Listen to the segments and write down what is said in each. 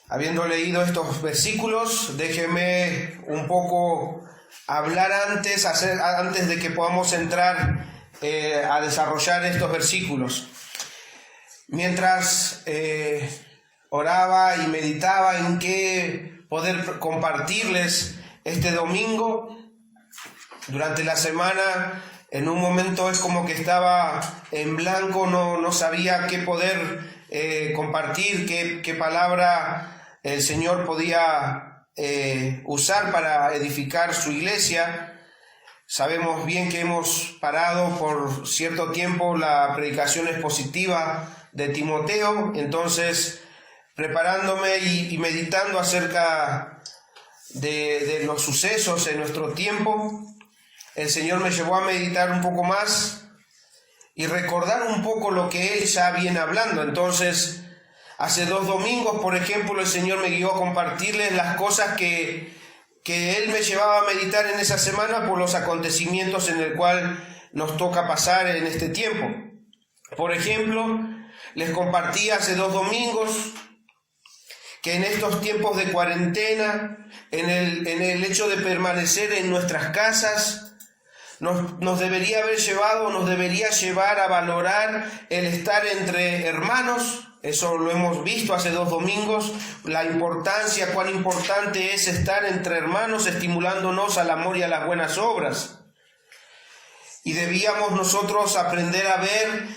Habiendo leído estos versículos, déjeme un poco hablar antes de que podamos entrar a desarrollar estos versículos. Mientras oraba y meditaba en qué poder compartirles este domingo, durante la semana, en un momento es como que estaba en blanco, no sabía qué poder compartir, qué palabra el Señor podía usar para edificar su iglesia. Sabemos bien que hemos parado por cierto tiempo la predicación expositiva de Timoteo, entonces preparándome y meditando acerca de los sucesos en nuestro tiempo, el Señor me llevó a meditar un poco más y recordar un poco lo que Él ya viene hablando. Entonces, hace 2 domingos, por ejemplo, el Señor me guió a compartirles las cosas que Él me llevaba a meditar en esa semana por los acontecimientos en el cual nos toca pasar en este tiempo. Por ejemplo, les compartí hace 2 domingos que en estos tiempos de cuarentena, en el hecho de permanecer en nuestras casas, nos debería llevar a valorar el estar entre hermanos. Eso lo hemos visto hace 2 domingos, cuán importante es estar entre hermanos, estimulándonos al amor y a las buenas obras. Y debíamos nosotros aprender a ver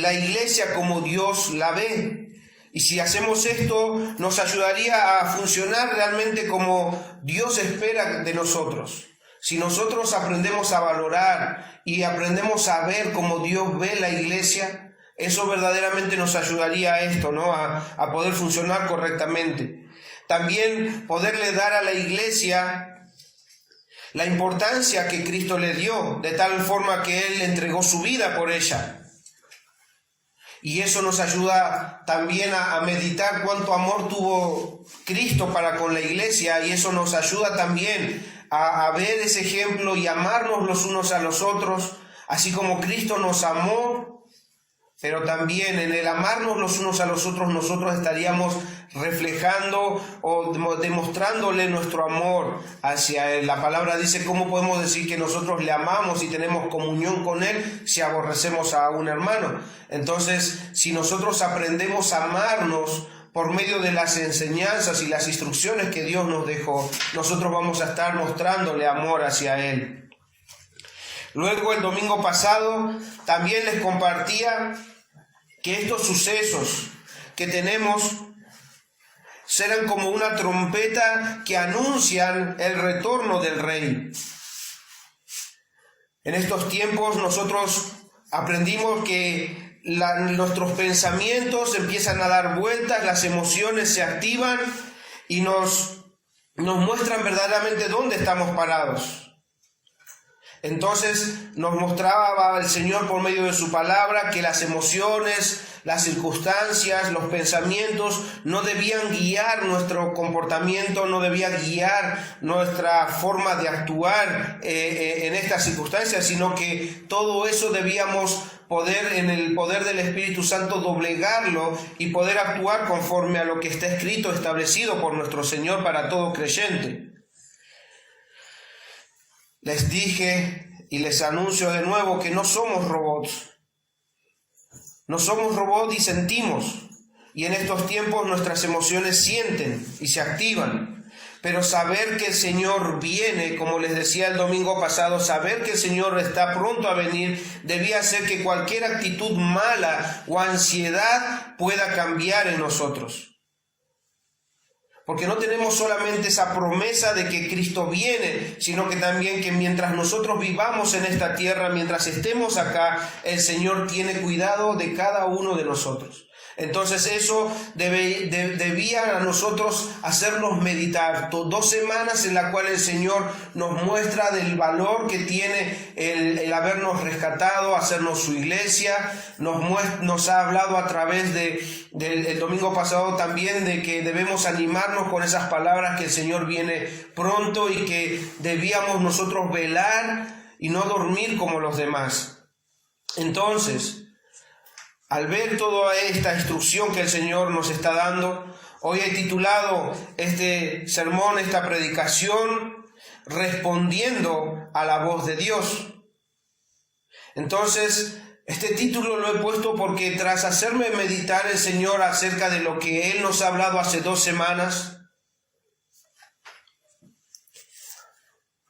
la iglesia como Dios la ve. Y si hacemos esto, nos ayudaría a funcionar realmente como Dios espera de nosotros. Si nosotros aprendemos a valorar y aprendemos a ver como Dios ve la iglesia, eso verdaderamente nos ayudaría a esto, ¿no? A poder funcionar correctamente. También poderle dar a la iglesia la importancia que Cristo le dio, de tal forma que Él entregó su vida por ella. Y eso nos ayuda también a meditar cuánto amor tuvo Cristo para con la iglesia, y eso nos ayuda también a ver ese ejemplo y amarnos los unos a los otros, así como Cristo nos amó, pero también en el amarnos los unos a los otros nosotros estaríamos reflejando o demostrándole nuestro amor hacia Él. La palabra dice: ¿cómo podemos decir que nosotros le amamos y tenemos comunión con Él si aborrecemos a un hermano? Entonces, si nosotros aprendemos a amarnos por medio de las enseñanzas y las instrucciones que Dios nos dejó, nosotros vamos a estar mostrándole amor hacia Él. Luego, el domingo pasado, también les compartía que estos sucesos que tenemos serán como una trompeta que anuncian el retorno del Rey. En estos tiempos nosotros aprendimos que nuestros pensamientos empiezan a dar vueltas, las emociones se activan y nos muestran verdaderamente dónde estamos parados. Entonces nos mostraba el Señor por medio de su palabra que las emociones, las circunstancias, los pensamientos no debían guiar nuestro comportamiento, no debían guiar nuestra forma de actuar en estas circunstancias, sino que todo eso debíamos poder, en el poder del Espíritu Santo, doblegarlo y poder actuar conforme a lo que está escrito, establecido por nuestro Señor para todo creyente. Les dije y les anuncio de nuevo que no somos robots. No somos robots y sentimos. Y en estos tiempos nuestras emociones sienten y se activan. Pero saber que el Señor viene, como les decía el domingo pasado, saber que el Señor está pronto a venir, debía hacer que cualquier actitud mala o ansiedad pueda cambiar en nosotros. Porque no tenemos solamente esa promesa de que Cristo viene, sino que también que mientras nosotros vivamos en esta tierra, mientras estemos acá, el Señor tiene cuidado de cada uno de nosotros. Entonces eso debía a nosotros hacernos meditar. 2 semanas en la cual el Señor nos muestra del valor que tiene el habernos rescatado, hacernos su iglesia. Nos ha hablado a través del domingo pasado también de que debemos animarnos con esas palabras que el Señor viene pronto y que debíamos nosotros velar y no dormir como los demás. Entonces, al ver toda esta instrucción que el Señor nos está dando, hoy he titulado este sermón, esta predicación, Respondiendo a la voz de Dios. Entonces, este título lo he puesto porque tras hacerme meditar el Señor acerca de lo que Él nos ha hablado hace 2 semanas,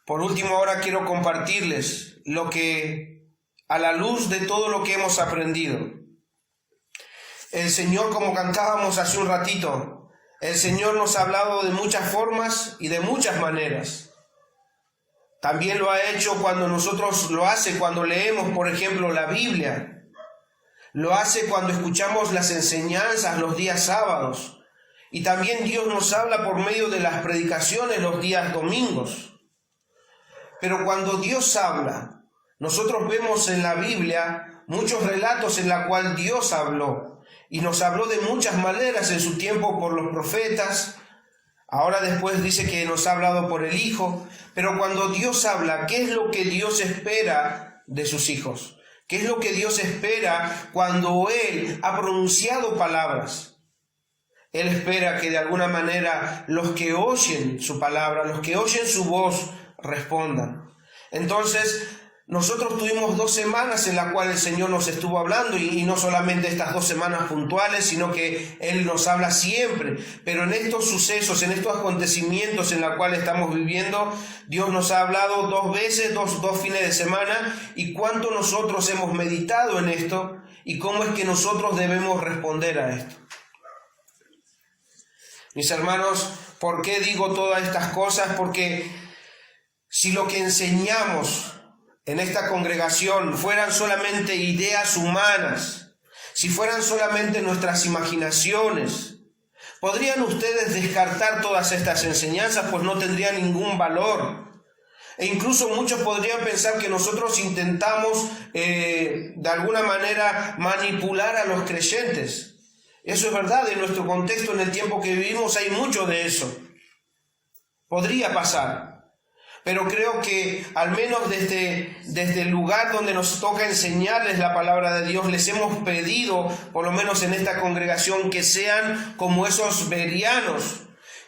por último ahora quiero compartirles lo que, a la luz de todo lo que hemos aprendido, el Señor, como cantábamos hace un ratito, el Señor nos ha hablado de muchas formas y de muchas maneras. También lo ha hecho cuando leemos, por ejemplo, la Biblia. Lo hace cuando escuchamos las enseñanzas los días sábados. Y también Dios nos habla por medio de las predicaciones los días domingos. Pero cuando Dios habla, nosotros vemos en la Biblia muchos relatos en los cuales Dios habló. Y nos habló de muchas maneras en su tiempo por los profetas. Ahora después dice que nos ha hablado por el Hijo. Pero cuando Dios habla, ¿qué es lo que Dios espera de sus hijos? ¿Qué es lo que Dios espera cuando Él ha pronunciado palabras? Él espera que de alguna manera los que oyen su palabra, los que oyen su voz, respondan. Entonces, nosotros tuvimos 2 semanas en las cuales el Señor nos estuvo hablando, y no solamente estas 2 semanas puntuales, sino que Él nos habla siempre. Pero en estos sucesos, en estos acontecimientos en los cuales estamos viviendo, Dios nos ha hablado 2 veces, dos fines de semana, y cuánto nosotros hemos meditado en esto, y cómo es que nosotros debemos responder a esto. Mis hermanos, ¿por qué digo todas estas cosas? Porque si lo que enseñamos en esta congregación fueran solamente ideas humanas, si fueran solamente nuestras imaginaciones, ¿podrían ustedes descartar todas estas enseñanzas? Pues no tendrían ningún valor. E incluso muchos podrían pensar que nosotros intentamos de alguna manera manipular a los creyentes. Eso es verdad, en nuestro contexto, en el tiempo que vivimos, hay mucho de eso. Podría pasar. Pero creo que al menos desde el lugar donde nos toca enseñarles la palabra de Dios, les hemos pedido, por lo menos en esta congregación, que sean como esos bereanos,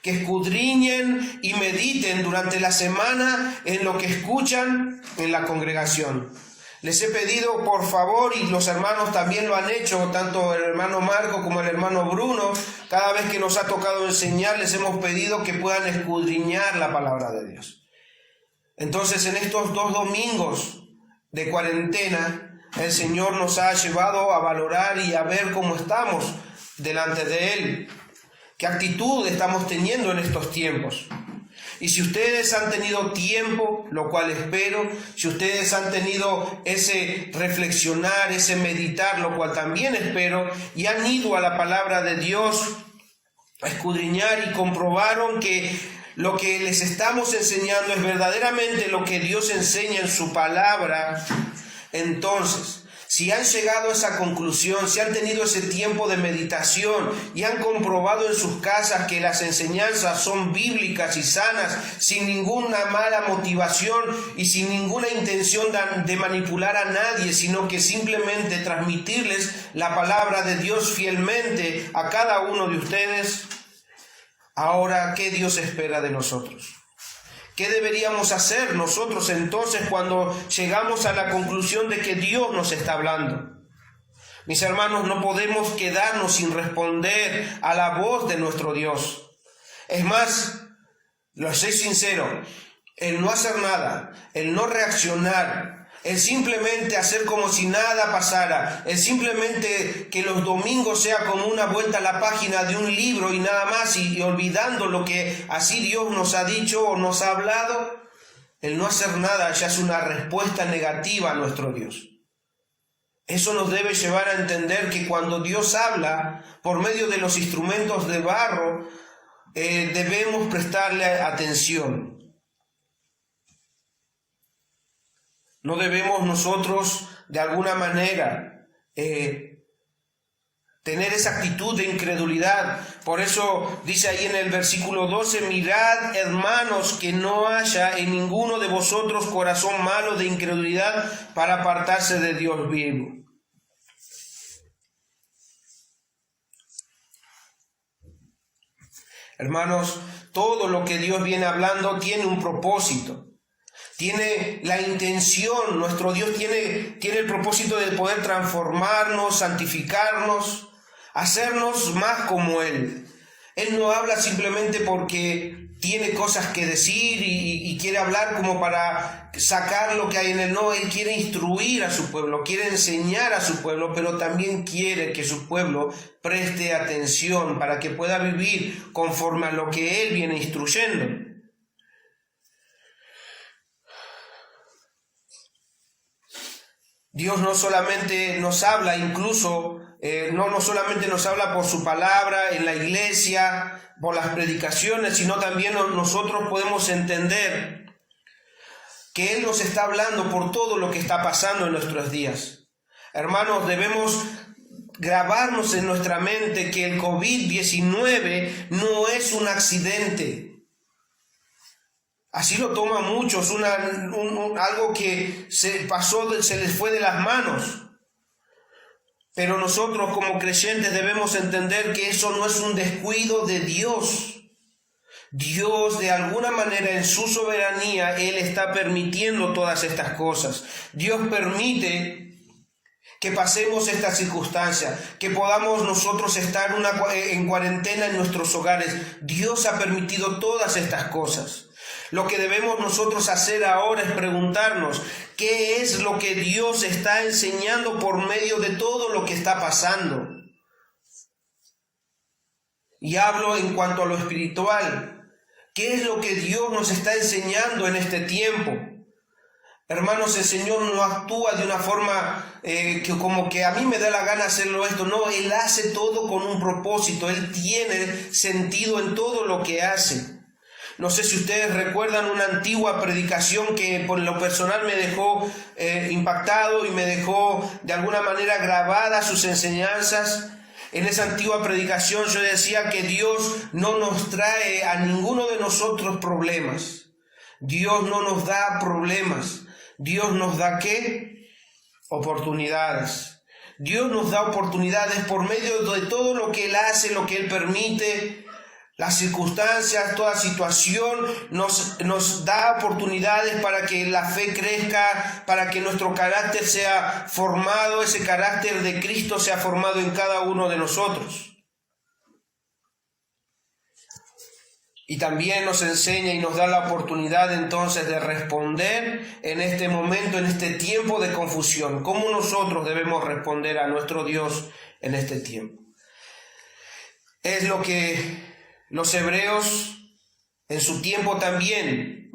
que escudriñen y mediten durante la semana en lo que escuchan en la congregación. Les he pedido, por favor, y los hermanos también lo han hecho, tanto el hermano Marco como el hermano Bruno, cada vez que nos ha tocado enseñar, les hemos pedido que puedan escudriñar la palabra de Dios. Entonces, en estos 2 domingos de cuarentena, el Señor nos ha llevado a valorar y a ver cómo estamos delante de Él, qué actitud estamos teniendo en estos tiempos. Y si ustedes han tenido tiempo, lo cual espero, si ustedes han tenido ese reflexionar, ese meditar, lo cual también espero, y han ido a la palabra de Dios a escudriñar y comprobaron que lo que les estamos enseñando es verdaderamente lo que Dios enseña en su palabra, entonces, si han llegado a esa conclusión, si han tenido ese tiempo de meditación y han comprobado en sus casas que las enseñanzas son bíblicas y sanas, sin ninguna mala motivación y sin ninguna intención de manipular a nadie, sino que simplemente transmitirles la palabra de Dios fielmente a cada uno de ustedes, ahora, ¿qué Dios espera de nosotros? ¿Qué deberíamos hacer nosotros entonces cuando llegamos a la conclusión de que Dios nos está hablando? Mis hermanos, no podemos quedarnos sin responder a la voz de nuestro Dios. Es más, lo soy sincero, el no hacer nada, el no reaccionar, el simplemente hacer como si nada pasara, el simplemente que los domingos sea como una vuelta a la página de un libro y nada más, y olvidando lo que así Dios nos ha dicho o nos ha hablado, el no hacer nada ya es una respuesta negativa a nuestro Dios. Eso nos debe llevar a entender que cuando Dios habla por medio de los instrumentos de barro, debemos prestarle atención. No debemos nosotros de alguna manera tener esa actitud de incredulidad. Por eso dice ahí en el versículo 12, mirad, hermanos, que no haya en ninguno de vosotros corazón malo de incredulidad para apartarse de Dios vivo. Hermanos, todo lo que Dios viene hablando tiene un propósito. Tiene la intención, nuestro Dios tiene el propósito de poder transformarnos, santificarnos, hacernos más como Él. Él no habla simplemente porque tiene cosas que decir y quiere hablar como para sacar lo que hay en Él. No, Él quiere instruir a su pueblo, quiere enseñar a su pueblo, pero también quiere que su pueblo preste atención para que pueda vivir conforme a lo que Él viene instruyendo. Dios no solamente nos habla, incluso no solamente nos habla por su palabra en la iglesia, por las predicaciones, sino también nosotros podemos entender que Él nos está hablando por todo lo que está pasando en nuestros días. Hermanos, debemos grabarnos en nuestra mente que el COVID-19 no es un accidente. Así lo toman muchos, algo que se les fue de las manos. Pero nosotros como creyentes debemos entender que eso no es un descuido de Dios. Dios, de alguna manera, en su soberanía, Él está permitiendo todas estas cosas. Dios permite que pasemos esta circunstancia, que podamos nosotros estar en cuarentena en nuestros hogares. Dios ha permitido todas estas cosas. Lo que debemos nosotros hacer ahora es preguntarnos qué es lo que Dios está enseñando por medio de todo lo que está pasando. Y hablo en cuanto a lo espiritual. ¿Qué es lo que Dios nos está enseñando en este tiempo? Hermanos, el Señor no actúa de una forma que como que a mí me da la gana hacerlo esto. No, Él hace todo con un propósito. Él tiene sentido en todo lo que hace. No sé si ustedes recuerdan una antigua predicación que por lo personal me dejó impactado y me dejó de alguna manera grabadas sus enseñanzas. En esa antigua predicación yo decía que Dios no nos trae a ninguno de nosotros problemas. Dios no nos da problemas. Dios nos da ¿qué? Oportunidades. Dios nos da oportunidades por medio de todo lo que Él hace, lo que Él permite. Las circunstancias, toda situación nos da oportunidades para que la fe crezca, para que nuestro carácter sea formado, ese carácter de Cristo sea formado en cada uno de nosotros. Y también nos enseña y nos da la oportunidad entonces de responder en este momento, en este tiempo de confusión. ¿Cómo nosotros debemos responder a nuestro Dios en este tiempo? Es lo que los hebreos en su tiempo también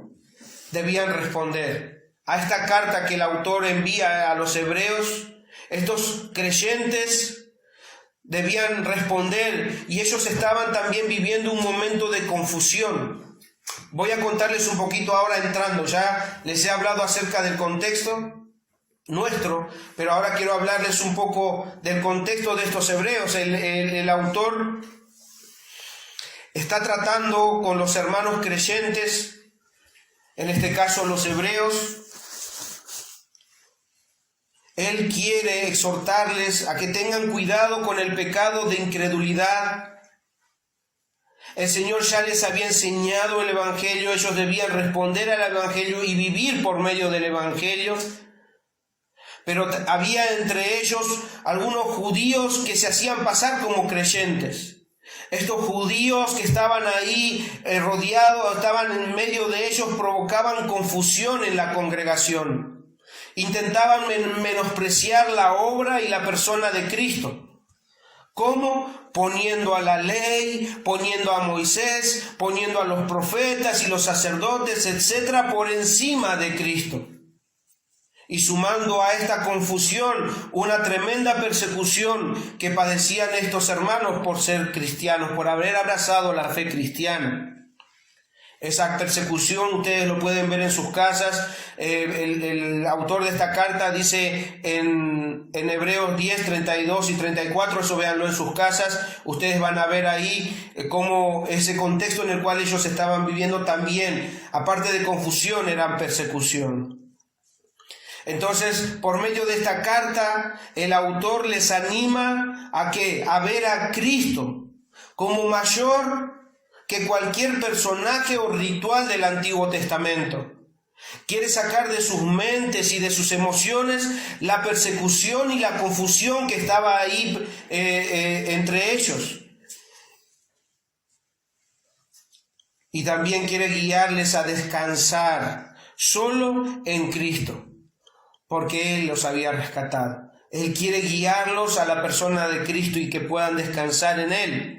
debían responder. A esta carta que el autor envía a los hebreos, estos creyentes debían responder y ellos estaban también viviendo un momento de confusión. Voy a contarles un poquito ahora entrando, ya les he hablado acerca del contexto nuestro, pero ahora quiero hablarles un poco del contexto de estos hebreos. El autor está tratando con los hermanos creyentes, en este caso los hebreos. Él quiere exhortarles a que tengan cuidado con el pecado de incredulidad. El Señor ya les había enseñado el Evangelio, ellos debían responder al Evangelio y vivir por medio del Evangelio. Pero había entre ellos algunos judíos que se hacían pasar como creyentes. Estos judíos que estaban ahí rodeados, estaban en medio de ellos, provocaban confusión en la congregación. Intentaban menospreciar la obra y la persona de Cristo. ¿Cómo? Poniendo a la ley, poniendo a Moisés, poniendo a los profetas y los sacerdotes, etcétera, por encima de Cristo. Y sumando a esta confusión una tremenda persecución que padecían estos hermanos por ser cristianos, por haber abrazado la fe cristiana. Esa persecución ustedes lo pueden ver en sus casas. El autor de esta carta dice en Hebreos 10, 32 y 34, eso véanlo en sus casas. Ustedes van a ver ahí cómo ese contexto en el cual ellos estaban viviendo también, aparte de confusión, era persecución. Entonces, por medio de esta carta, el autor les anima ¿a qué? A ver a Cristo como mayor que cualquier personaje o ritual del Antiguo Testamento. Quiere sacar de sus mentes y de sus emociones la persecución y la confusión que estaba ahí entre ellos. Y también quiere guiarles a descansar solo en Cristo, porque Él los había rescatado. Él quiere guiarlos a la persona de Cristo y que puedan descansar en Él.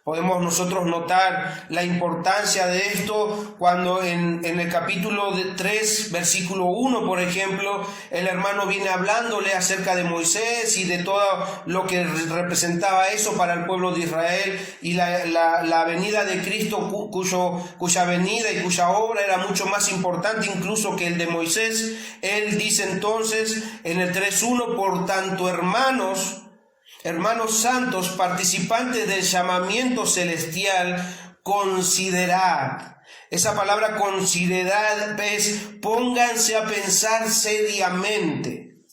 Podemos nosotros notar la importancia de esto cuando en el capítulo 3, versículo 1, por ejemplo, el hermano viene hablándole acerca de Moisés y de todo lo que representaba eso para el pueblo de Israel y la venida de Cristo, cuya venida y cuya obra era mucho más importante incluso que el de Moisés. Él dice entonces en el 3.1, por tanto, hermanos santos, participantes del llamamiento celestial, considerad. Esa palabra considerad es pónganse a pensar seriamente.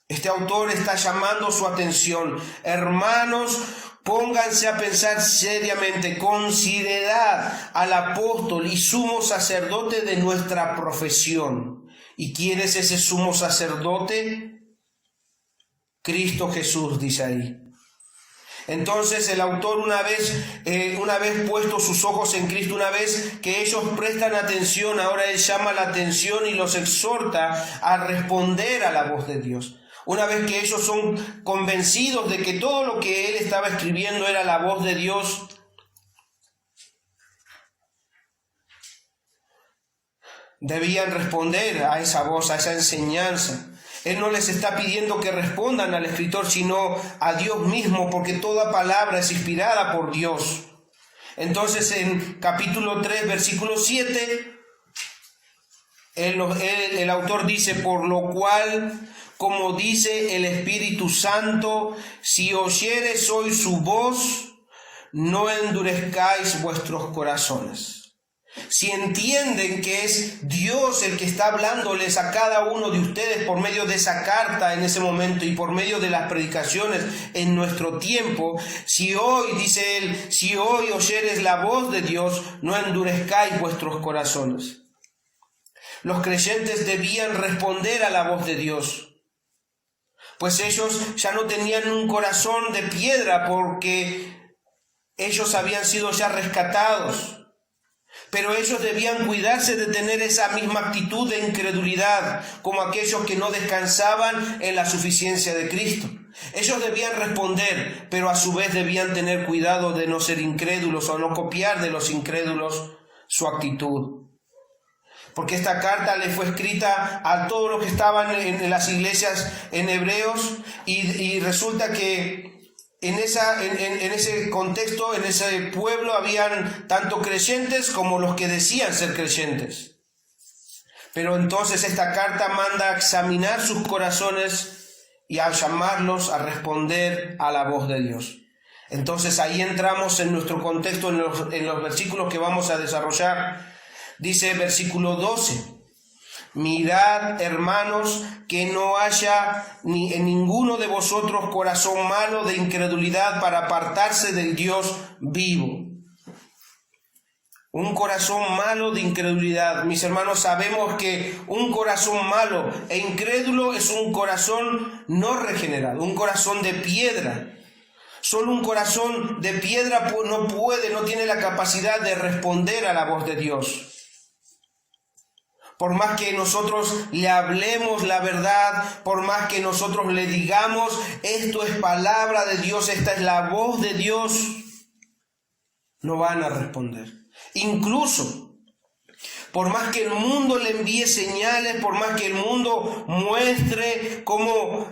Este autor está llamando su atención. Hermanos, pónganse a pensar seriamente, considerad al apóstol y sumo sacerdote de nuestra profesión. ¿Y quién es ese sumo sacerdote? Cristo Jesús, dice ahí. Entonces el autor una vez puesto sus ojos en Cristo, una vez que ellos prestan atención, ahora él llama la atención y los exhorta a responder a la voz de Dios. Una vez que ellos son convencidos de que todo lo que él estaba escribiendo era la voz de Dios, debían responder a esa voz, a esa enseñanza. Él no les está pidiendo que respondan al escritor, sino a Dios mismo, porque toda palabra es inspirada por Dios. Entonces en capítulo 3, versículo 7, el autor dice, por lo cual, como dice el Espíritu Santo, si oyereis hoy su voz, no endurezcáis vuestros corazones. Si entienden que es Dios el que está hablándoles a cada uno de ustedes por medio de esa carta en ese momento y por medio de las predicaciones en nuestro tiempo, si hoy, dice él, si hoy oyeres la voz de Dios, no endurezcáis vuestros corazones. Los creyentes debían responder a la voz de Dios, pues ellos ya no tenían un corazón de piedra porque ellos habían sido ya rescatados. Pero ellos debían cuidarse de tener esa misma actitud de incredulidad como aquellos que no descansaban en la suficiencia de Cristo. Ellos debían responder, pero a su vez debían tener cuidado de no ser incrédulos o no copiar de los incrédulos su actitud. Porque esta carta le fue escrita a todos los que estaban en las iglesias en Hebreos y resulta que en ese contexto, en ese pueblo, habían tanto creyentes como los que decían ser creyentes. Pero entonces esta carta manda a examinar sus corazones y a llamarlos a responder a la voz de Dios. Entonces ahí entramos en nuestro contexto, en los versículos que vamos a desarrollar. Dice versículo 12. Mirad, hermanos, que no haya en ninguno de vosotros corazón malo de incredulidad para apartarse del Dios vivo. Un corazón malo de incredulidad. Mis hermanos, sabemos que un corazón malo e incrédulo es un corazón no regenerado, un corazón de piedra. Solo un corazón de piedra no tiene la capacidad de responder a la voz de Dios. Por más que nosotros le hablemos la verdad, por más que nosotros le digamos, esto es palabra de Dios, esta es la voz de Dios, no van a responder. Incluso, por más que el mundo le envíe señales, por más que el mundo muestre cómo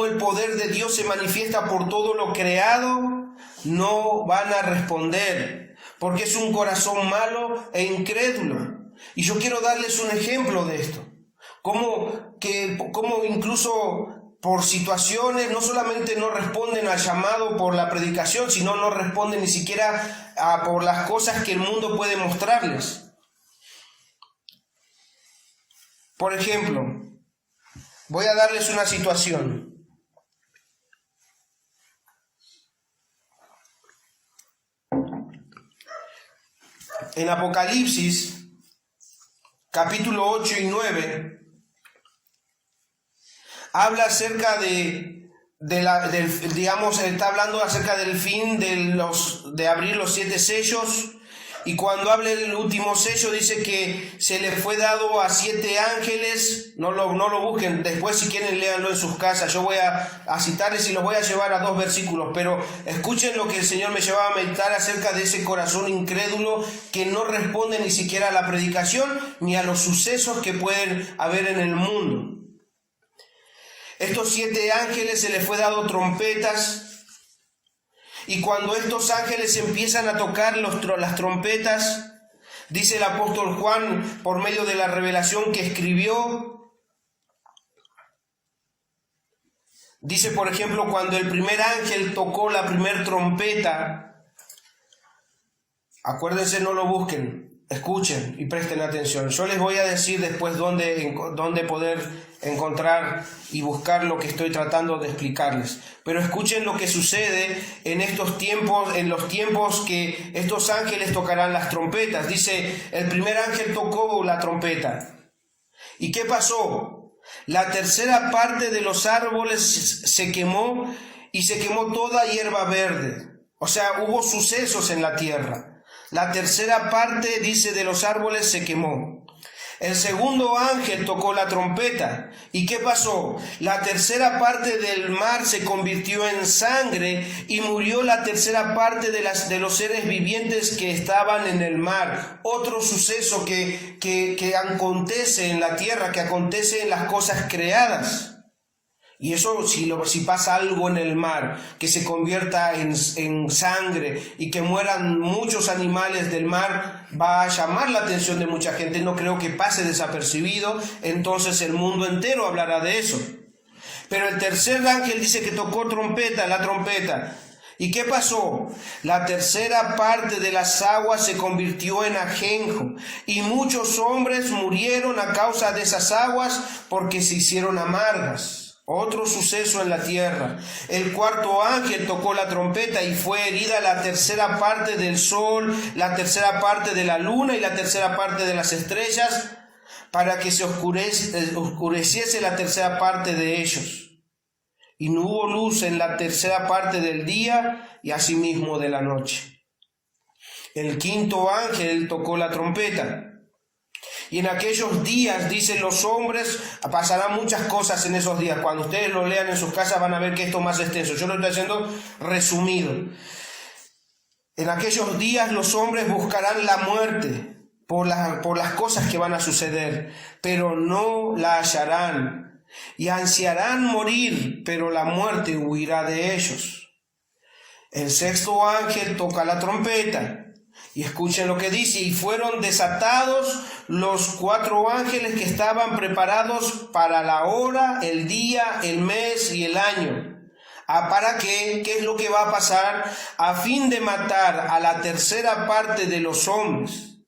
el poder de Dios se manifiesta por todo lo creado, no van a responder, porque es un corazón malo e incrédulo. Y yo quiero darles un ejemplo de esto, como incluso por situaciones no solamente no responden al llamado por la predicación, sino no responden ni siquiera por las cosas que el mundo puede mostrarles. Por ejemplo, voy a darles una situación. en Apocalipsis, capítulo 8 y 9, habla acerca está hablando acerca del fin de abrir los 7 sellos, y cuando habla del último sello dice que se le fue dado a 7 ángeles. No lo busquen, después si quieren léanlo en sus casas. Yo voy a citarles y los voy a llevar a 2 versículos, pero escuchen lo que el Señor me llevaba a meditar acerca de ese corazón incrédulo que no responde ni siquiera a la predicación ni a los sucesos que pueden haber en el mundo. Estos 7 ángeles se les fue dado trompetas, y cuando estos ángeles empiezan a tocar las trompetas, dice el apóstol Juan, por medio de la revelación que escribió, dice por ejemplo, cuando el primer ángel tocó la primer trompeta, acuérdense, no lo busquen, escuchen y presten atención. Yo les voy a decir después dónde poder encontrar y buscar lo que estoy tratando de explicarles. Pero escuchen lo que sucede en estos tiempos, en los tiempos que estos ángeles tocarán las trompetas. Dice, el primer ángel tocó la trompeta. ¿Y qué pasó? La tercera parte de los árboles se quemó, y se quemó toda hierba verde. O sea, hubo sucesos en la tierra. La tercera parte, dice, de los árboles se quemó. El segundo ángel tocó la trompeta. ¿Y qué pasó? La tercera parte del mar se convirtió en sangre, y murió la tercera parte de los seres vivientes que estaban en el mar. Otro suceso que acontece en la tierra, que acontece en las cosas creadas. Y eso, si pasa algo en el mar, que se convierta en sangre y que mueran muchos animales del mar, va a llamar la atención de mucha gente. No creo que pase desapercibido, entonces el mundo entero hablará de eso. Pero el tercer ángel dice que tocó la trompeta. ¿Y qué pasó? La tercera parte de las aguas se convirtió en ajenjo, y muchos hombres murieron a causa de esas aguas, porque se hicieron amargas. Otro suceso en la tierra. El cuarto ángel tocó la trompeta, y fue herida la tercera parte del sol, la tercera parte de la luna y la tercera parte de las estrellas, para que se oscureciese la tercera parte de ellos. Y no hubo luz en la tercera parte del día, y asimismo de la noche. El quinto ángel tocó la trompeta. Y en aquellos días, dicen los hombres, pasarán muchas cosas en esos días. Cuando ustedes lo lean en sus casas van a ver que esto es más extenso. Yo lo estoy haciendo resumido. En aquellos días los hombres buscarán la muerte por las cosas que van a suceder, pero no la hallarán. Y ansiarán morir, pero la muerte huirá de ellos. El sexto ángel toca la trompeta. Y escuchen lo que dice: y fueron desatados los 4 ángeles que estaban preparados para la hora, el día, el mes y el año. ¿Para qué? ¿Qué es lo que va a pasar? A fin de matar a la tercera parte de los hombres.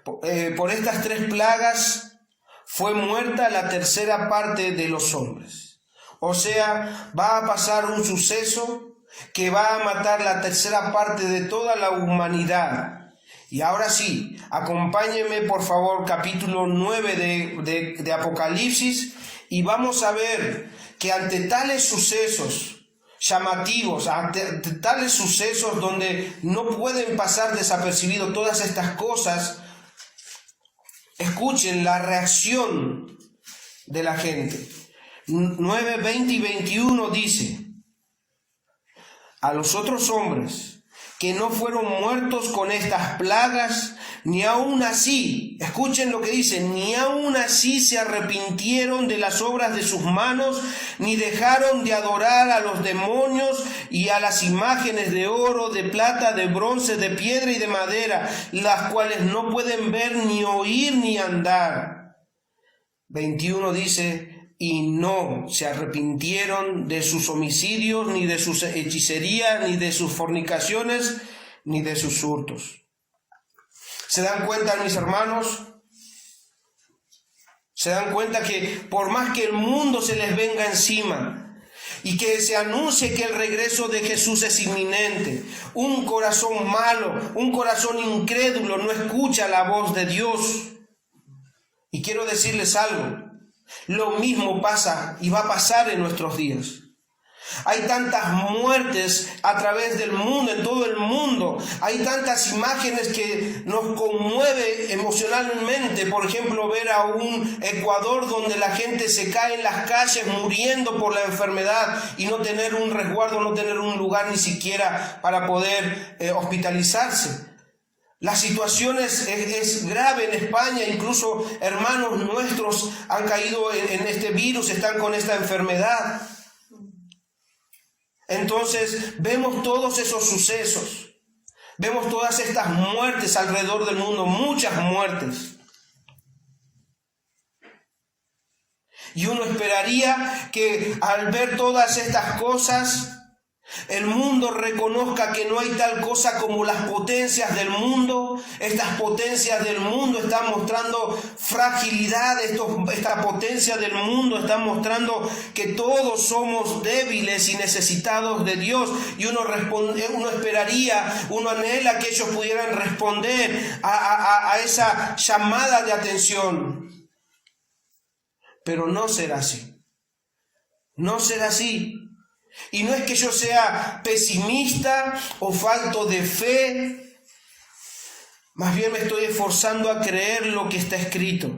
Por estas 3 plagas fue muerta la tercera parte de los hombres. O sea, va a pasar un suceso que va a matar la tercera parte de toda la humanidad. Y ahora sí, acompáñenme por favor, capítulo 9 de Apocalipsis, y vamos a ver que ante tales sucesos llamativos, ante tales sucesos donde no pueden pasar desapercibidos todas estas cosas, escuchen la reacción de la gente. 9, 20 y 21 dice: a los otros hombres que no fueron muertos con estas plagas, ni aun así, escuchen lo que dice, ni aun así se arrepintieron de las obras de sus manos, ni dejaron de adorar a los demonios y a las imágenes de oro, de plata, de bronce, de piedra y de madera, las cuales no pueden ver, ni oír, ni andar. 21 dice: y no se arrepintieron de sus homicidios, ni de sus hechicerías, ni de sus fornicaciones, ni de sus hurtos. ¿Se dan cuenta, mis hermanos? ¿Se dan cuenta que por más que el mundo se les venga encima, y que se anuncie que el regreso de Jesús es inminente. Un corazón malo, un corazón incrédulo no escucha la voz de Dios. Y quiero decirles algo, lo mismo pasa y va a pasar en nuestros días. Hay tantas muertes a través del mundo, en todo el mundo. Hay tantas imágenes que nos conmueve emocionalmente. Por ejemplo, ver a un Ecuador donde la gente se cae en las calles muriendo por la enfermedad y no tener un resguardo, no tener un lugar ni siquiera para poder hospitalizarse. La situación es grave en España, incluso hermanos nuestros han caído en este virus, están con esta enfermedad. Entonces vemos todos esos sucesos, vemos todas estas muertes alrededor del mundo, muchas muertes. Y uno esperaría que al ver todas estas cosas, el mundo reconozca que no hay tal cosa como las potencias del mundo. Estas potencias del mundo están mostrando fragilidad. Esta potencia del mundo está mostrando que todos somos débiles y necesitados de Dios. Y uno esperaría, uno anhela que ellos pudieran responder a esa llamada de atención. Pero no será así. No será así. Y no es que yo sea pesimista o falto de fe, más bien me estoy esforzando a creer lo que está escrito.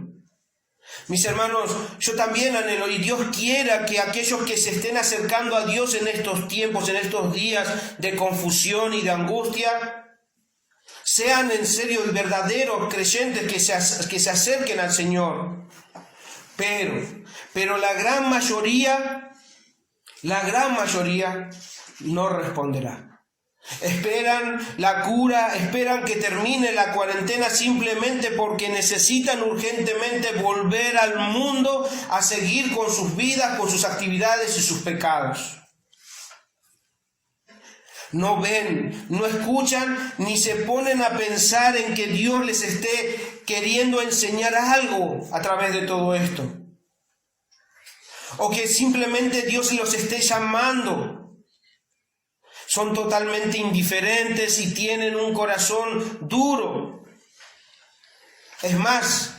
Mis hermanos, yo también anhelo, y Dios quiera que aquellos que se estén acercando a Dios en estos tiempos, en estos días de confusión y de angustia, sean en serio y verdaderos creyentes que se acerquen al Señor. Pero la gran mayoría no responderá. Esperan la cura, esperan que termine la cuarentena simplemente porque necesitan urgentemente volver al mundo a seguir con sus vidas, con sus actividades y sus pecados. No ven, no escuchan, ni se ponen a pensar en que Dios les esté queriendo enseñar algo a través de todo esto. O que simplemente Dios los esté llamando. Son totalmente indiferentes y tienen un corazón duro. Es más,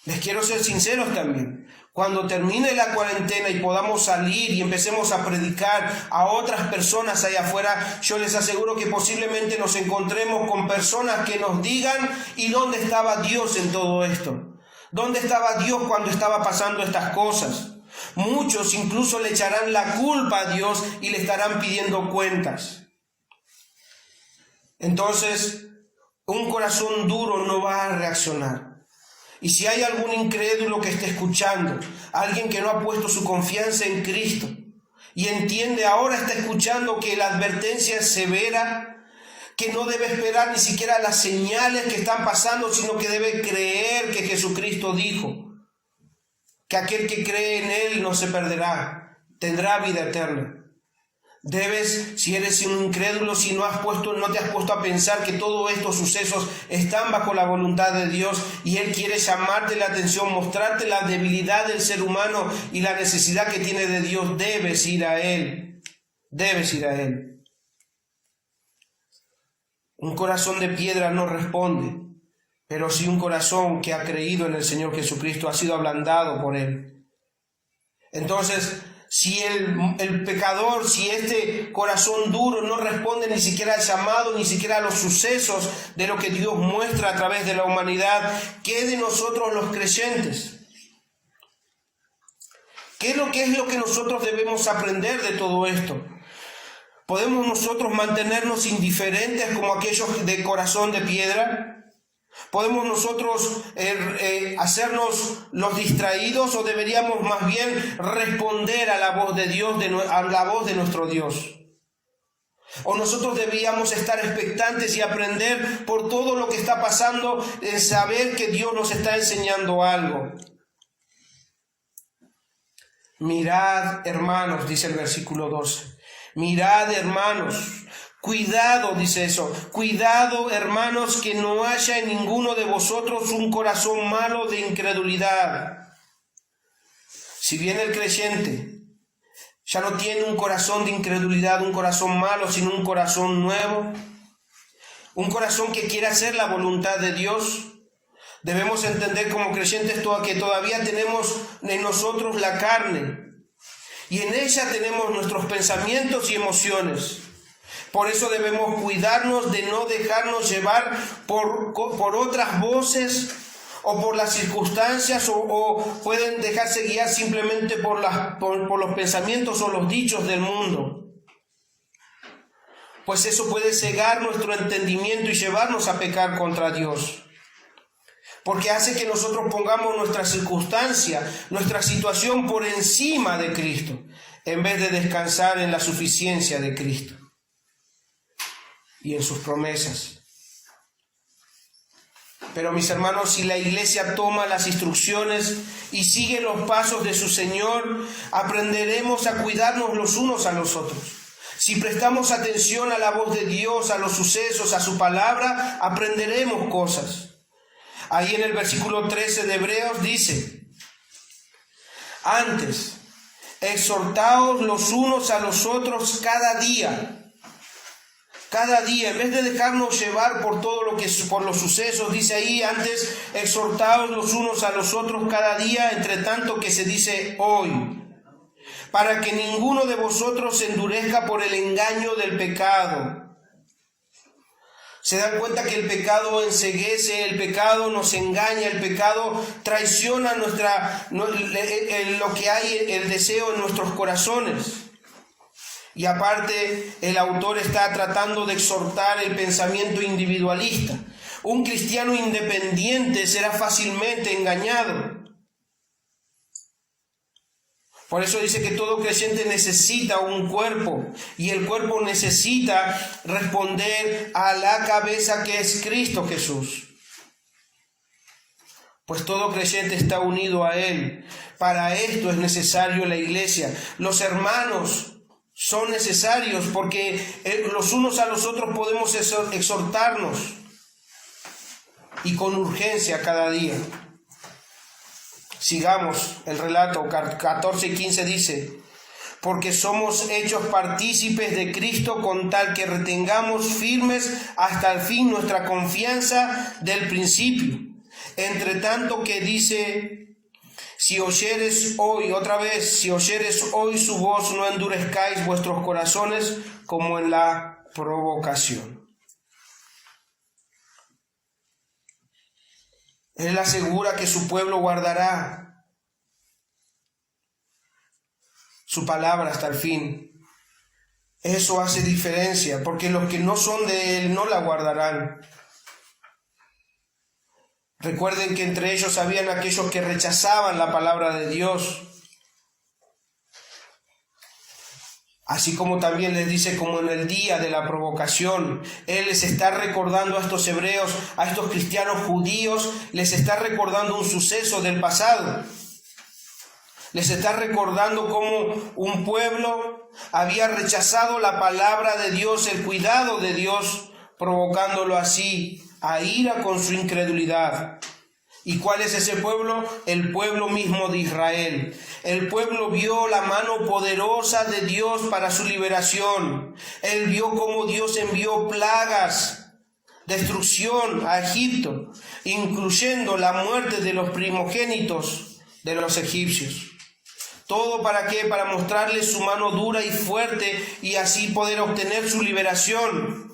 les quiero ser sinceros también. Cuando termine la cuarentena y podamos salir y empecemos a predicar a otras personas allá afuera, yo les aseguro que posiblemente nos encontremos con personas que nos digan: ¿y dónde estaba Dios en todo esto? ¿Dónde estaba Dios cuando estaba pasando estas cosas? Muchos incluso le echarán la culpa a Dios y le estarán pidiendo cuentas. Entonces, un corazón duro no va a reaccionar. Y si hay algún incrédulo que esté escuchando, alguien que no ha puesto su confianza en Cristo y entiende, ahora está escuchando que la advertencia es severa, que no debe esperar ni siquiera las señales que están pasando, sino que debe creer que Jesucristo dijo que aquel que cree en Él no se perderá, tendrá vida eterna. Debes, si eres un incrédulo, si no te has puesto a pensar que todos estos sucesos están bajo la voluntad de Dios y Él quiere llamarte la atención, mostrarte la debilidad del ser humano y la necesidad que tiene de Dios, debes ir a Él. Debes ir a Él. Un corazón de piedra no responde, pero sí un corazón que ha creído en el Señor Jesucristo, ha sido ablandado por Él. Entonces, si el pecador, si este corazón duro no responde ni siquiera al llamado, ni siquiera a los sucesos de lo que Dios muestra a través de la humanidad, ¿qué de nosotros los creyentes? ¿Qué es lo que nosotros debemos aprender de todo esto? ¿Podemos nosotros mantenernos indiferentes como aquellos de corazón de piedra? ¿Podemos nosotros hacernos los distraídos o deberíamos más bien responder a la voz de Dios, a la voz de nuestro Dios? ¿O nosotros deberíamos estar expectantes y aprender por todo lo que está pasando, en saber que Dios nos está enseñando algo? Mirad, hermanos, dice el versículo 12. Mirad, hermanos. Cuidado, dice eso, cuidado, hermanos, que no haya en ninguno de vosotros un corazón malo de incredulidad. Si bien el creyente Ya no tiene un corazón de incredulidad, un corazón malo, sino un corazón nuevo. Un corazón que quiere hacer la voluntad de Dios. Debemos entender como creyentes que todavía tenemos en nosotros la carne. Y en ella tenemos nuestros pensamientos y emociones. Por eso debemos cuidarnos de no dejarnos llevar por otras voces o por las circunstancias o pueden dejarse guiar simplemente por los pensamientos o los dichos del mundo. Pues eso puede cegar nuestro entendimiento y llevarnos a pecar contra Dios. Porque hace que nosotros pongamos nuestra circunstancia, nuestra situación por encima de Cristo, en vez de descansar en la suficiencia de Cristo y en sus promesas. Pero mis hermanos, si la iglesia toma las instrucciones y sigue los pasos de su Señor, aprenderemos a cuidarnos los unos a los otros. Si prestamos atención a la voz de Dios, a los sucesos, a su palabra, aprenderemos cosas. Ahí en el versículo 13 de Hebreos dice: antes, exhortaos los unos a los otros cada día, en vez de dejarnos llevar por por los sucesos, dice ahí, antes, exhortaos los unos a los otros cada día, entre tanto que se dice hoy, para que ninguno de vosotros se endurezca por el engaño del pecado. Se dan cuenta que el pecado enceguece, el pecado nos engaña, el pecado traiciona lo que hay, el deseo en nuestros corazones. Y aparte, el autor está tratando de exhortar el pensamiento individualista. Un cristiano independiente será fácilmente engañado. Por eso dice que todo creyente necesita un cuerpo y el cuerpo necesita responder a la cabeza que es Cristo Jesús. Pues todo creyente está unido a Él. Para esto es necesario la iglesia. Los hermanos son necesarios porque los unos a los otros podemos exhortarnos y con urgencia cada día. Sigamos el relato, 14 y 15 dice: porque somos hechos partícipes de Cristo con tal que retengamos firmes hasta el fin nuestra confianza del principio. Entre tanto que dice: si oyeres hoy, otra vez, si oyeres hoy su voz, no endurezcáis vuestros corazones como en la provocación. Él asegura que su pueblo guardará su palabra hasta el fin. Eso hace diferencia, porque los que no son de Él no la guardarán. Recuerden que entre ellos habían aquellos que rechazaban la palabra de Dios. Así como también les dice, como en el día de la provocación, Él les está recordando a estos hebreos, a estos cristianos judíos, les está recordando un suceso del pasado. Les está recordando cómo un pueblo había rechazado la palabra de Dios, el cuidado de Dios, provocándolo así a ira con su incredulidad. ¿Y cuál es ese pueblo? El pueblo mismo de Israel. El pueblo vio la mano poderosa de Dios para su liberación. Él vio cómo Dios envió plagas, destrucción a Egipto, incluyendo la muerte de los primogénitos de los egipcios. ¿Todo para qué? Para mostrarles su mano dura y fuerte y así poder obtener su liberación.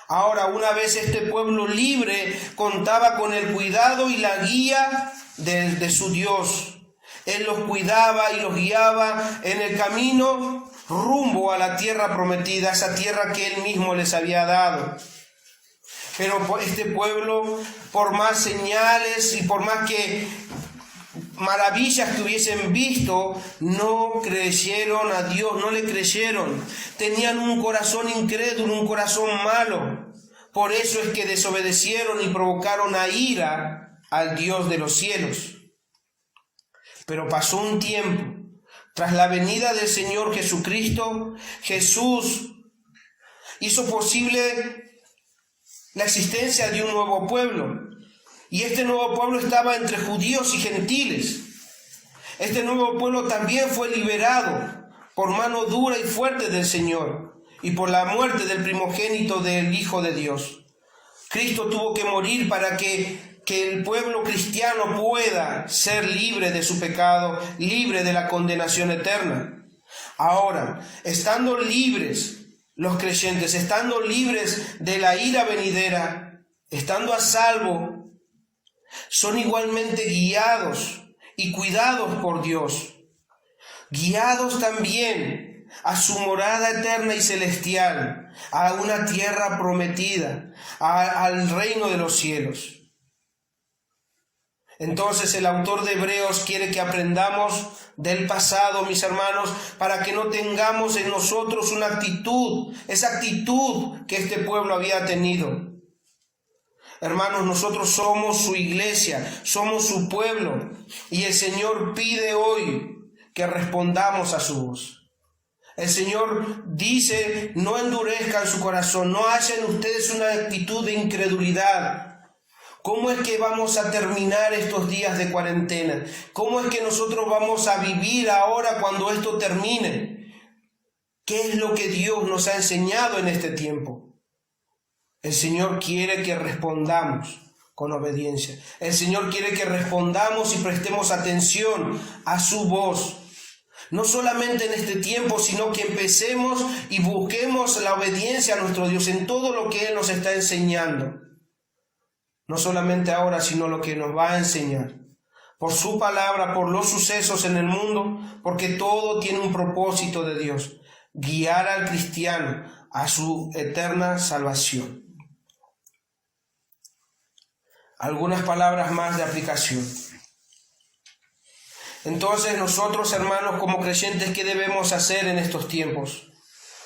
Ahora, una vez este pueblo libre, contaba con el cuidado y la guía de su Dios. Él los cuidaba y los guiaba en el camino rumbo a la tierra prometida, esa tierra que Él mismo les había dado. Pero este pueblo, por más señales y por más que maravillas que hubiesen visto, no creyeron a Dios, no le creyeron. Tenían un corazón incrédulo, un corazón malo. Por eso es que desobedecieron y provocaron a ira al Dios de los cielos. Pero pasó un tiempo. Tras la venida del Señor Jesucristo, Jesús hizo posible la existencia de un nuevo pueblo. Y este nuevo pueblo estaba entre judíos y gentiles. Este nuevo pueblo también fue liberado por mano dura y fuerte del Señor y por la muerte del primogénito del Hijo de Dios. Cristo tuvo que morir para que el pueblo cristiano pueda ser libre de su pecado, libre de la condenación eterna. Ahora, estando libres los creyentes, estando libres de la ira venidera, estando a salvo, son igualmente guiados y cuidados por Dios, guiados también a su morada eterna y celestial, a una tierra prometida, al reino de los cielos. Entonces el autor de Hebreos quiere que aprendamos del pasado, mis hermanos, para que no tengamos en nosotros una actitud, esa actitud que este pueblo había tenido. Hermanos, nosotros somos su iglesia, somos su pueblo, y el Señor pide hoy que respondamos a su voz. El Señor dice: no endurezcan su corazón, no hayan ustedes una actitud de incredulidad. ¿Cómo es que vamos a terminar estos días de cuarentena? ¿Cómo es que nosotros vamos a vivir ahora cuando esto termine? ¿Qué es lo que Dios nos ha enseñado en este tiempo? El Señor quiere que respondamos con obediencia. El Señor quiere que respondamos y prestemos atención a su voz. No solamente en este tiempo, sino que empecemos y busquemos la obediencia a nuestro Dios en todo lo que Él nos está enseñando. No solamente ahora, sino lo que nos va a enseñar. Por su palabra, por los sucesos en el mundo, porque todo tiene un propósito de Dios: guiar al cristiano a su eterna salvación. Algunas palabras más de aplicación. Entonces nosotros, hermanos, como creyentes, ¿qué debemos hacer en estos tiempos?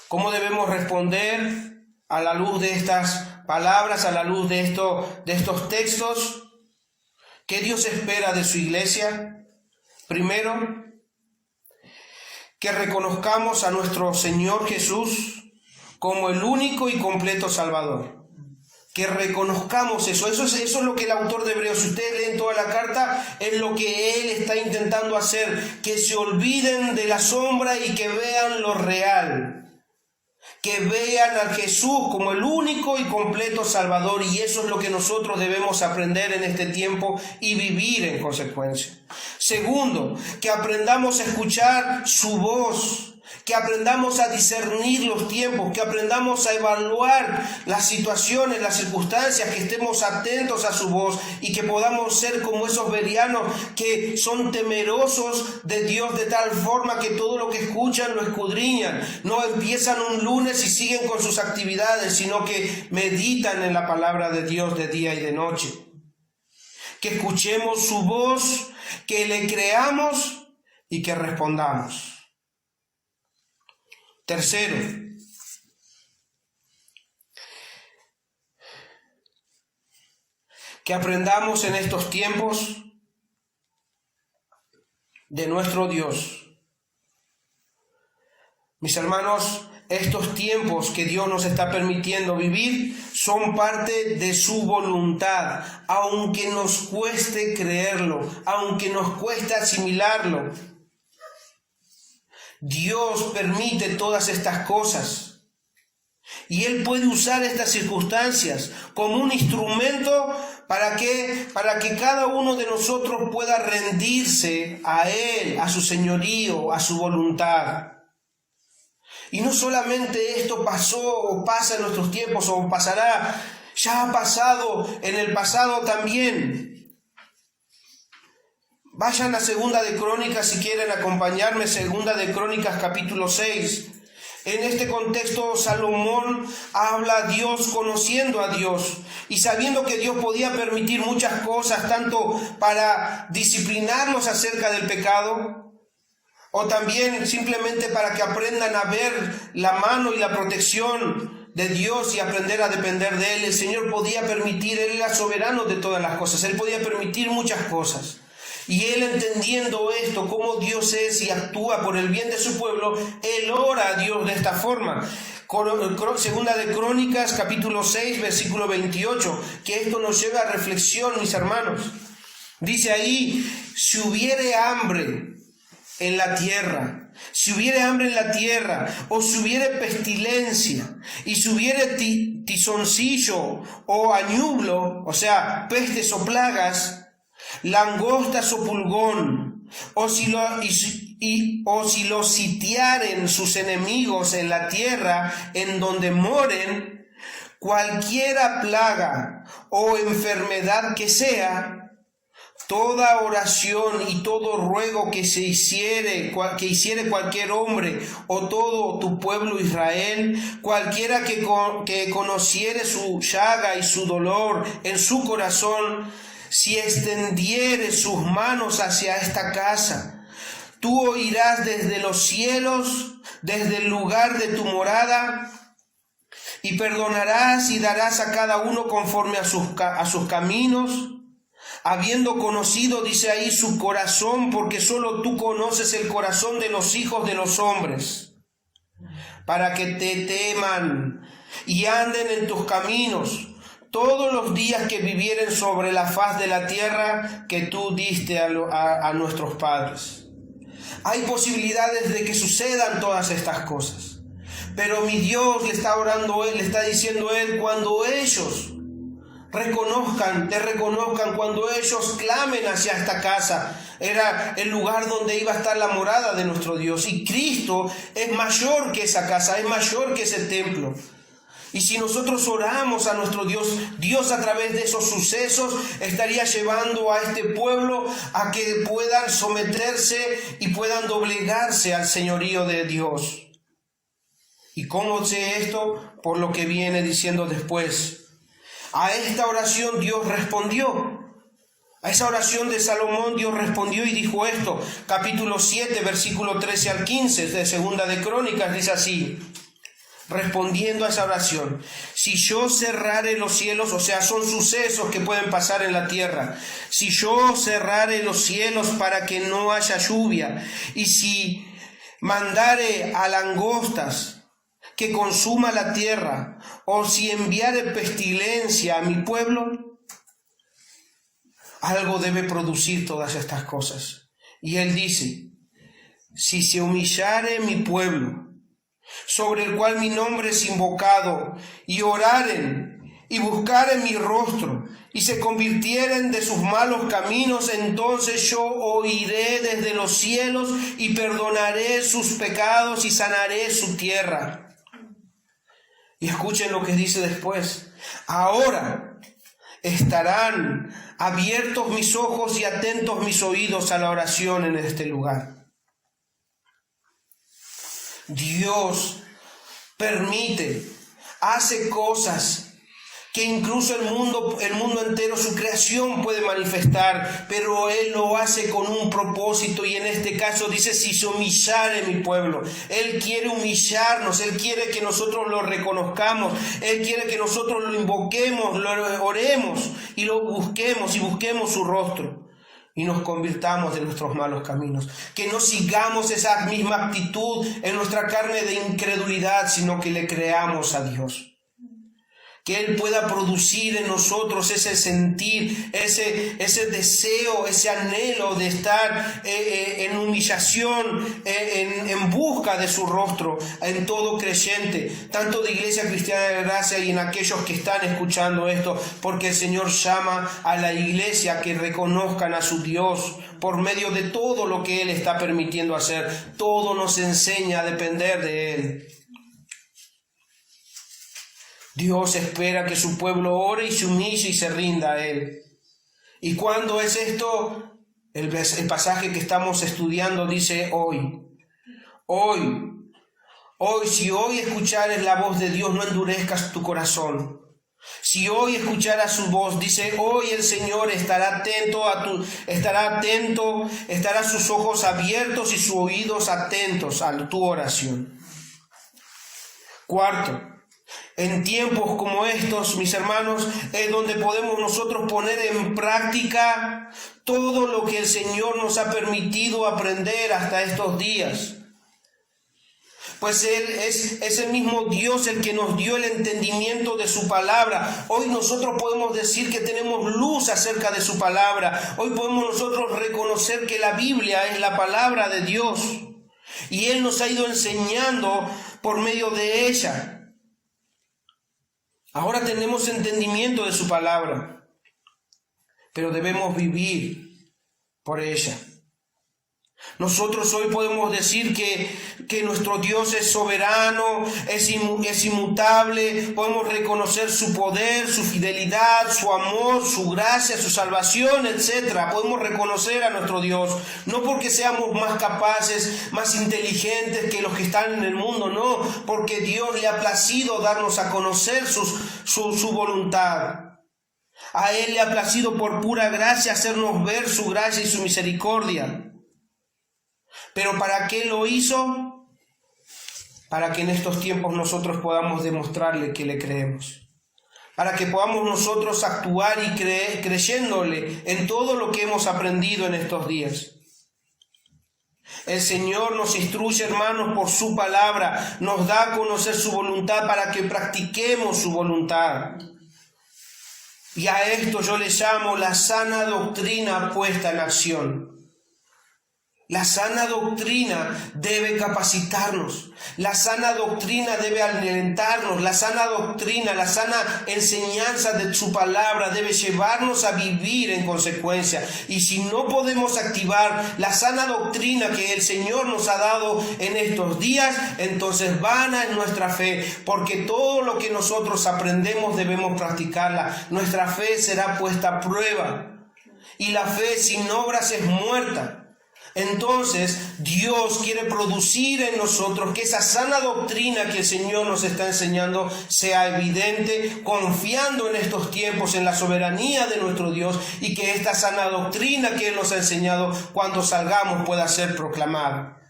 ¿Cómo debemos responder a la luz de estas palabras, a la luz de estos textos? ¿Qué Dios espera de su iglesia? Primero, que reconozcamos a nuestro Señor Jesús como el único y completo Salvador. Que reconozcamos eso es lo que el autor de Hebreos, si ustedes leen toda la carta, es lo que él está intentando hacer, que se olviden de la sombra y que vean lo real. Que vean a Jesús como el único y completo Salvador, y eso es lo que nosotros debemos aprender en este tiempo y vivir en consecuencia. Segundo, que aprendamos a escuchar su voz, que aprendamos a discernir los tiempos, que aprendamos a evaluar las situaciones, las circunstancias, que estemos atentos a su voz y que podamos ser como esos bereanos que son temerosos de Dios de tal forma que todo lo que escuchan lo escudriñan. No empiezan un lunes y siguen con sus actividades, sino que meditan en la palabra de Dios de día y de noche. Que escuchemos su voz, que le creamos y que respondamos. Tercero, que aprendamos en estos tiempos de nuestro Dios. Mis hermanos, estos tiempos que Dios nos está permitiendo vivir son parte de su voluntad, aunque nos cueste creerlo, aunque nos cueste asimilarlo. Dios permite todas estas cosas y Él puede usar estas circunstancias como un instrumento para que cada uno de nosotros pueda rendirse a Él, a su señorío, a su voluntad. Y no solamente esto pasó o pasa en nuestros tiempos o pasará, ya ha pasado en el pasado también. Vayan a Segunda de Crónicas si quieren acompañarme, Segunda de Crónicas capítulo 6. En este contexto Salomón habla a Dios, conociendo a Dios y sabiendo que Dios podía permitir muchas cosas, tanto para disciplinarlos acerca del pecado, o también simplemente para que aprendan a ver la mano y la protección de Dios y aprender a depender de Él. El Señor podía permitir, Él era soberano de todas las cosas, Él podía permitir muchas cosas. Y Él, entendiendo esto, cómo Dios es y actúa por el bien de su pueblo, Él ora a Dios de esta forma. Segunda de Crónicas, capítulo 6, versículo 28, que esto nos lleva a reflexión, mis hermanos. Dice ahí: si hubiere hambre en la tierra, si hubiere hambre en la tierra, o si hubiere pestilencia, y si hubiere tizoncillo o añublo, o sea, pestes o plagas, langostas o pulgón, o si lo sitiaren sus enemigos en la tierra en donde moren, cualquiera plaga o enfermedad que sea, toda oración y todo ruego que hiciere cualquier hombre o todo tu pueblo Israel, cualquiera que conociere su llaga y su dolor en su corazón, si extendiere sus manos hacia esta casa, tú oirás desde los cielos, desde el lugar de tu morada, y perdonarás y darás a cada uno conforme a sus caminos, habiendo conocido, dice ahí, su corazón, porque solo tú conoces el corazón de los hijos de los hombres, para que te teman y anden en tus caminos todos los días que vivieren sobre la faz de la tierra que tú diste a nuestros padres. Hay posibilidades de que sucedan todas estas cosas, pero mi Dios le está orando él, le está diciendo él, cuando ellos te reconozcan, cuando ellos clamen hacia esta casa. Era el lugar donde iba a estar la morada de nuestro Dios, y Cristo es mayor que esa casa, es mayor que ese templo. Y si nosotros oramos a nuestro Dios, Dios a través de esos sucesos estaría llevando a este pueblo a que puedan someterse y puedan doblegarse al señorío de Dios. ¿Y cómo sé esto? Por lo que viene diciendo después. A esta oración Dios respondió. A esa oración de Salomón Dios respondió y dijo esto. Capítulo 7, versículo 13 al 15 de Segunda de Crónicas dice así. Respondiendo a esa oración: si yo cerrare los cielos, o sea, son sucesos que pueden pasar en la tierra. Si yo cerrare los cielos para que no haya lluvia, y si mandare a langostas que consuma la tierra, o si enviare pestilencia a mi pueblo, algo debe producir todas estas cosas. Y él dice: si se humillare mi pueblo, sobre el cual mi nombre es invocado, y oraren y buscaren mi rostro, y se convirtieren de sus malos caminos, entonces yo oiré desde los cielos y perdonaré sus pecados y sanaré su tierra. Y escuchen lo que dice después: ahora estarán abiertos mis ojos y atentos mis oídos a la oración en este lugar. Dios permite, hace cosas que incluso el mundo entero, su creación, puede manifestar, pero Él lo hace con un propósito, y en este caso dice: si se humillare mi pueblo. Él quiere humillarnos, Él quiere que nosotros lo reconozcamos, Él quiere que nosotros lo invoquemos, lo oremos y lo busquemos, y busquemos su rostro, y nos convirtamos de nuestros malos caminos, que no sigamos esa misma actitud en nuestra carne de incredulidad, sino que le creamos a Dios. Que Él pueda producir en nosotros ese sentir, ese deseo, ese anhelo de estar en humillación, en busca de su rostro, en todo creyente, tanto de Iglesia Cristiana de Gracia y en aquellos que están escuchando esto, porque el Señor llama a la iglesia que reconozcan a su Dios por medio de todo lo que Él está permitiendo hacer. Todo nos enseña a depender de Él. Dios espera que su pueblo ore y se humille y se rinda a Él. ¿Y cuándo es esto? El pasaje que estamos estudiando dice hoy. Hoy, si hoy escuchares la voz de Dios, no endurezcas tu corazón. Si hoy escucharas su voz, dice, hoy el Señor estará sus ojos abiertos y sus oídos atentos a tu oración. Cuarto, en tiempos como estos, mis hermanos, es donde podemos nosotros poner en práctica todo lo que el Señor nos ha permitido aprender hasta estos días. Pues Él es el mismo Dios el que nos dio el entendimiento de su palabra. Hoy nosotros podemos decir que tenemos luz acerca de su palabra. Hoy podemos nosotros reconocer que la Biblia es la palabra de Dios. y Él nos ha ido enseñando por medio de ella. Ahora tenemos entendimiento de su palabra, pero debemos vivir por ella. Nosotros hoy podemos decir que nuestro Dios es soberano, es inmutable, podemos reconocer su poder, su fidelidad, su amor, su gracia, su salvación, etc. Podemos reconocer a nuestro Dios, no porque seamos más capaces, más inteligentes que los que están en el mundo, no, porque Dios le ha placido darnos a conocer su voluntad. A Él le ha placido por pura gracia hacernos ver su gracia y su misericordia. ¿Pero para qué lo hizo? Para que en estos tiempos nosotros podamos demostrarle que le creemos. Para que podamos nosotros actuar y creyéndole en todo lo que hemos aprendido en estos días. El Señor nos instruye, hermanos, por su palabra, nos da a conocer su voluntad para que practiquemos su voluntad. Y a esto yo le llamo la sana doctrina puesta en acción. La sana doctrina debe capacitarnos, la sana doctrina debe alentarnos, la sana doctrina, la sana enseñanza de su palabra debe llevarnos a vivir en consecuencia. Y si no podemos activar la sana doctrina que el Señor nos ha dado en estos días, entonces vana es nuestra fe, porque todo lo que nosotros aprendemos debemos practicarla. Nuestra fe será puesta a prueba, y la fe sin obras es muerta. Entonces Dios quiere producir en nosotros que esa sana doctrina que el Señor nos está enseñando sea evidente, confiando en estos tiempos en la soberanía de nuestro Dios, y que esta sana doctrina que Él nos ha enseñado cuando salgamos pueda ser proclamada.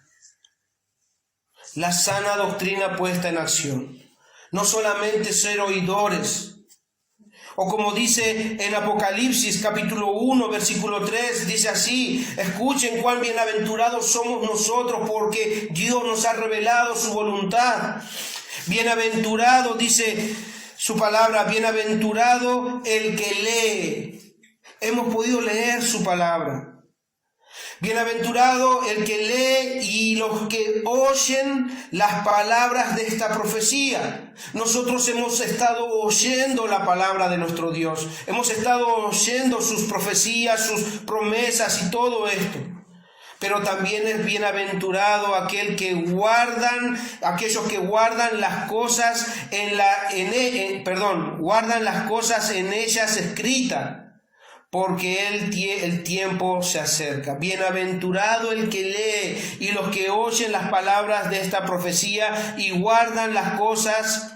La sana doctrina puesta en acción, no solamente ser oidores. O como dice en Apocalipsis capítulo 1 versículo 3, dice así: escuchen cuán bienaventurados somos nosotros porque Dios nos ha revelado su voluntad. Bienaventurado, dice su palabra, bienaventurado el que lee. Hemos podido leer su palabra. Bienaventurado el que lee y los que oyen las palabras de esta profecía. Nosotros hemos estado oyendo la palabra de nuestro Dios. Hemos estado oyendo sus profecías, sus promesas y todo esto. Pero también es bienaventurado aquellos que guardan las cosas guardan las cosas en ellas escritas, porque el tiempo se acerca. Bienaventurado el que lee y los que oyen las palabras de esta profecía y guardan las cosas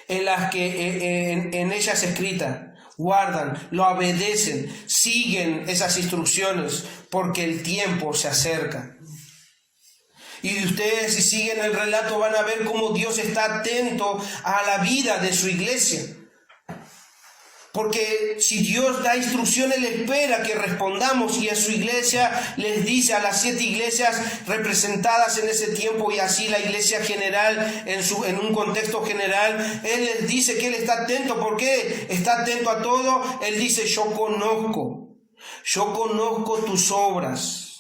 en las que en ellas escritas. Guardan, lo obedecen, siguen esas instrucciones, porque el tiempo se acerca. Y ustedes, si siguen el relato, van a ver cómo Dios está atento a la vida de su iglesia. Porque si Dios da instrucciones, Él espera que respondamos, y a su iglesia les dice, a las 7 iglesias representadas en ese tiempo, y así la iglesia general en un contexto general, Él les dice que Él está atento. ¿Por qué? Está atento a todo. Él dice: yo conozco tus obras.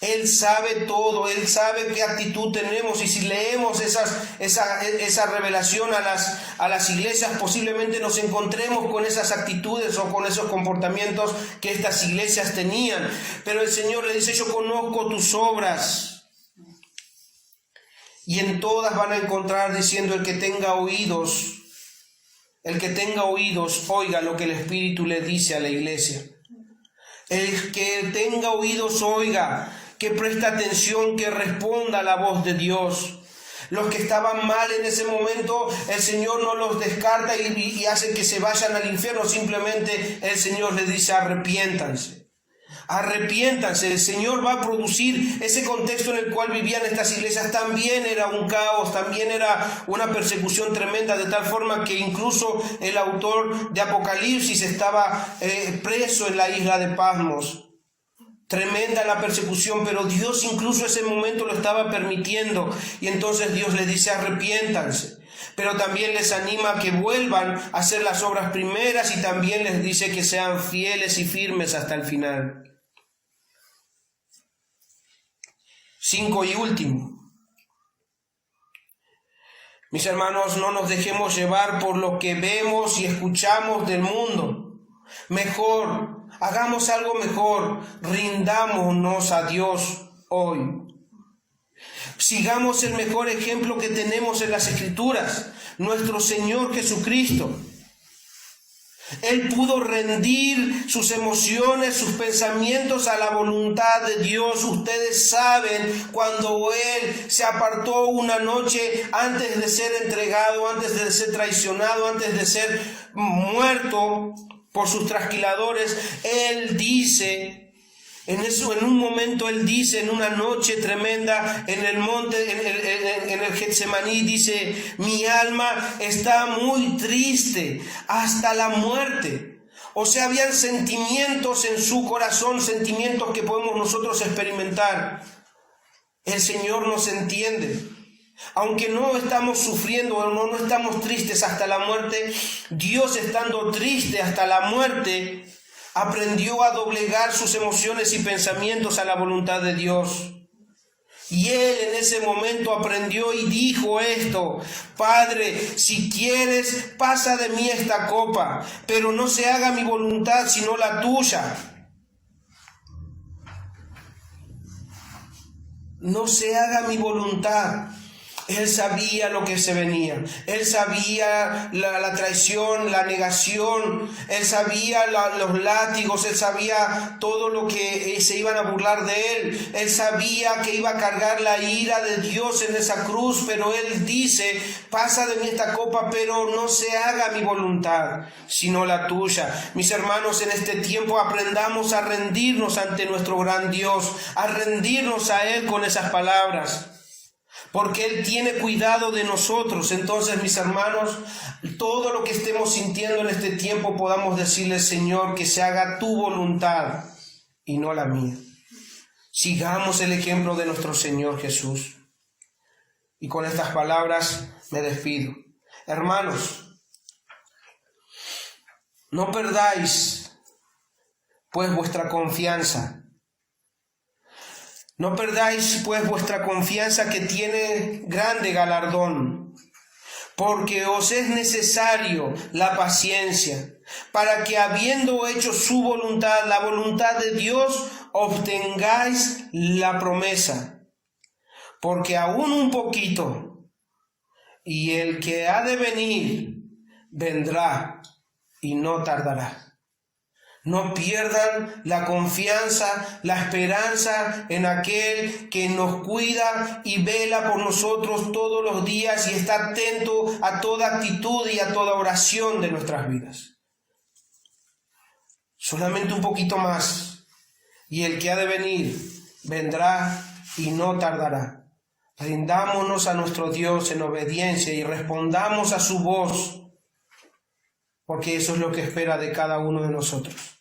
Él sabe todo, Él sabe qué actitud tenemos, y si leemos esa revelación a las iglesias, posiblemente nos encontremos con esas actitudes o con esos comportamientos que estas iglesias tenían. Pero el Señor le dice: yo conozco tus obras. Y en todas van a encontrar diciendo: el que tenga oídos, oiga lo que el Espíritu le dice a la iglesia. El que tenga oídos, oiga, que preste atención, que responda a la voz de Dios. Los que estaban mal en ese momento, el Señor no los descarta y hace que se vayan al infierno. Simplemente el Señor les dice: arrepiéntanse. Arrepiéntanse. El Señor va a producir ese contexto en el cual vivían estas iglesias. También era un caos, también era una persecución tremenda, de tal forma que incluso el autor de Apocalipsis estaba preso en la isla de Patmos. Tremenda la persecución, pero Dios incluso ese momento lo estaba permitiendo, y entonces Dios les dice: arrepiéntanse. Pero también les anima a que vuelvan a hacer las obras primeras, y también les dice que sean fieles y firmes hasta el final. 5 y último. Mis hermanos, no nos dejemos llevar por lo que vemos y escuchamos del mundo. Mejor, hagamos algo mejor, rindámonos a Dios hoy. Sigamos el mejor ejemplo que tenemos en las Escrituras, nuestro Señor Jesucristo. Él pudo rendir sus emociones, sus pensamientos a la voluntad de Dios. Ustedes saben cuando Él se apartó una noche antes de ser entregado, antes de ser traicionado, antes de ser muerto por sus trasquiladores. Él dice, en un momento Él dice, en una noche tremenda, en el monte, en el Getsemaní, dice, mi alma está muy triste hasta la muerte. O sea, habían sentimientos en su corazón, sentimientos que podemos nosotros experimentar. El Señor nos entiende. Aunque no estamos sufriendo o no estamos tristes hasta la muerte, Dios, estando triste hasta la muerte, aprendió a doblegar sus emociones y pensamientos a la voluntad de Dios. Y Él en ese momento aprendió y dijo esto: Padre, si quieres, pasa de mí esta copa, pero no se haga mi voluntad sino la tuya. No se haga mi voluntad. Él sabía lo que se venía. Él sabía la traición, la negación. Él sabía los látigos. Él sabía todo lo que se iban a burlar de él. Él sabía que iba a cargar la ira de Dios en esa cruz. Pero Él dice: pasa de mí esta copa, pero no se haga mi voluntad, sino la tuya. Mis hermanos, en este tiempo aprendamos a rendirnos ante nuestro gran Dios, a rendirnos a Él con esas palabras, porque Él tiene cuidado de nosotros. Entonces, mis hermanos, todo lo que estemos sintiendo en este tiempo, podamos decirle: Señor, que se haga tu voluntad y no la mía. Sigamos el ejemplo de nuestro Señor Jesús. Y con estas palabras me despido. Hermanos, no perdáis pues vuestra confianza. No perdáis pues vuestra confianza, que tiene grande galardón, porque os es necesario la paciencia, para que, habiendo hecho su voluntad, la voluntad de Dios, obtengáis la promesa. Porque aún un poquito, y el que ha de venir, vendrá y no tardará. No pierdan la confianza, la esperanza en aquel que nos cuida y vela por nosotros todos los días y está atento a toda actitud y a toda oración de nuestras vidas. Solamente un poquito más, y el que ha de venir vendrá y no tardará. Rindámonos a nuestro Dios en obediencia y respondamos a su voz, porque eso es lo que espera de cada uno de nosotros.